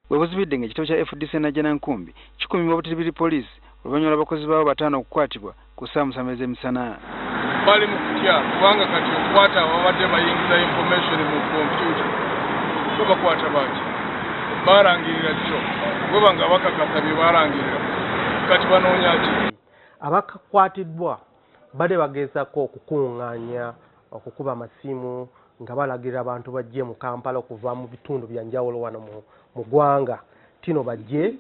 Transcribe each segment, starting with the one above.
Webuzibidde ng'ekitabo kya FDC Najjana Nkumbi kikumibwa Butiribiri poliisi oluvannyuma lw'abakozi baabo 5 okukwatibwa ku ssaawa 7 ez'emisana. Bali mu kutya kubanga kati okwata ababadde bayingiza information mu kompyuta babakwata baki barangirira kyo goba nga bakakasa bye barangirira kati banoonya ki. Abakakwatiddwa badde bagezaako okukungaanya okukuba amasimu nga balagirira abantu bajje mu Kampala okuva mu bitundu bya njawulo wano mu ggwanga tino bajje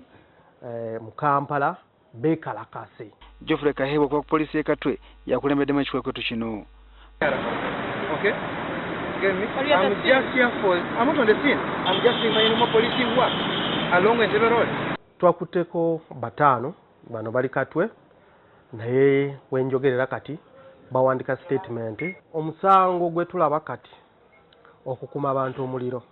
mu Kampala beekalakase. Geoffrey Kahebo kwa poliisi y'e Katwe yakulembeddemu ekikwekweto kino. Okay? Get me? I'm just here for, I'm not on the scene. I'm just doing my normal policing work along Entebbe Road. Twakutteko 5 bano bali Katwe naye wenjogerera kati bawandika statement omusango gwe tulaba kati okukuma abantu omuliro.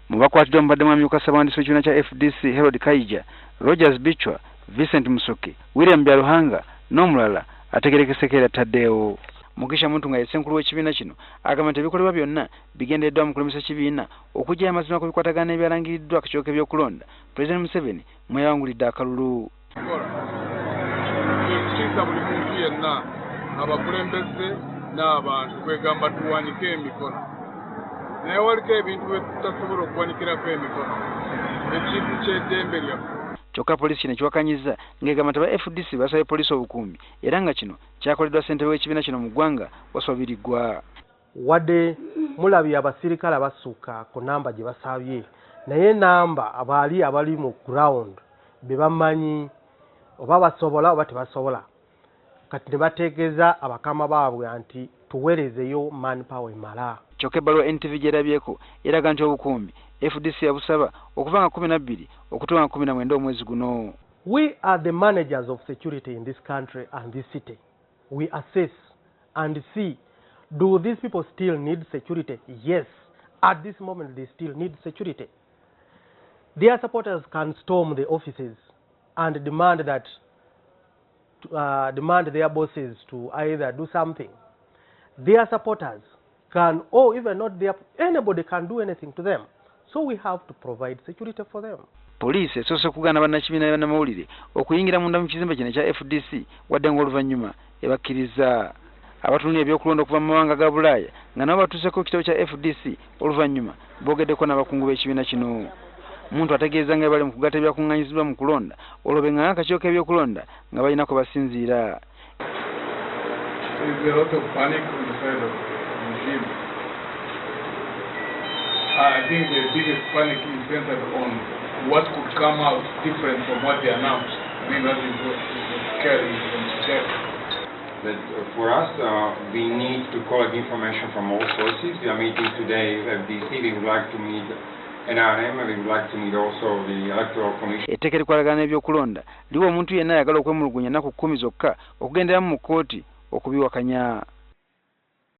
Mu bakwatiddwa mubadde mwamyuka Ssaabawandiisi w'ekibiina kya FDC Harold Kaija, Rogers Bichwa, Vincent Musoke, William Byaruhanga n'omulala ategerekesekeera taddeewo. Mugisha Muntu nga yesenkulu w'ekibiina kino agamba nti ebikolebwa byonna bigendereddwa mu kulemesa kibiina okuggyayo amazima ku bikwatagana ebyalangiriddwa akakyoka ebyokulonda President Museveni mwe yawangulidde akalulu. Ekisa buli muntu yenna abakulembeze n'abantu kwegamba tuwanike emikono naye waliko ebintu bye tutasobola okuwanikirako emikono ekintu ky'eddembe lyaffe. Kyokka poliisi kino kiwakanyizza ng'egamba nti aba FDC basabye poliisi obukuumi era nga kino kyakoleddwa ssentebe w'ekibiina kino mu ggwanga Waswabiriggwa. Wadde mulabye abasirikale abasukka ku namba gye basabye naye namba abali mu ground be bamanyi oba basobola oba tebasobola kati ne bategeeza abakama baabwe nti tuweerezeyo manpower emala. Kyokka ebbaluwa NTV gyerabyeko eraga nti obukuumi FDC yabusaba okuva nga 12 okutuuka nga 19 omwezi guno. We are the managers of security in this country and this city. We assess and see, do these people still need security? Yes, at this moment they still need security. Their supporters can storm the offices and demand their bosses to either do something. Their supporters can, or even not their, anybody can do anything to them. So we have to provide security for them. Poliisi esoose kugaana bannakibiina bannamawulire okuyingira munda mu kizimbe kino ekya FDC wadde ng'oluvannyuma ebakkiriza. Abatunulira ebyokulonda okuva mu mawanga ga Bulaaya nga nabo batuuseko ekitabo kya FDC oluvannyuma boogeddeko n'abakungu b'ekibiina kino. Muntu ategeeza nga bali mu kugatta ebyakuŋŋaanyizibwa mu kulonda olwo benganga akakyoka ebyokulonda nga balina kwe basinziira. I think the biggest panic is centered on what could come out different from what they announced. I think that is what is scary and scary. But for us, we need to collect information from all sources. We are meeting today with FDC. We would like to meet NRM and we would like to meet also the Electoral Commission. Etteeka erikwatagana n'ebyokulonda liwa omuntu yenna ayagala okwemulugunya ennaku 10 zokka okugendera mu kkooti okubiwakanya.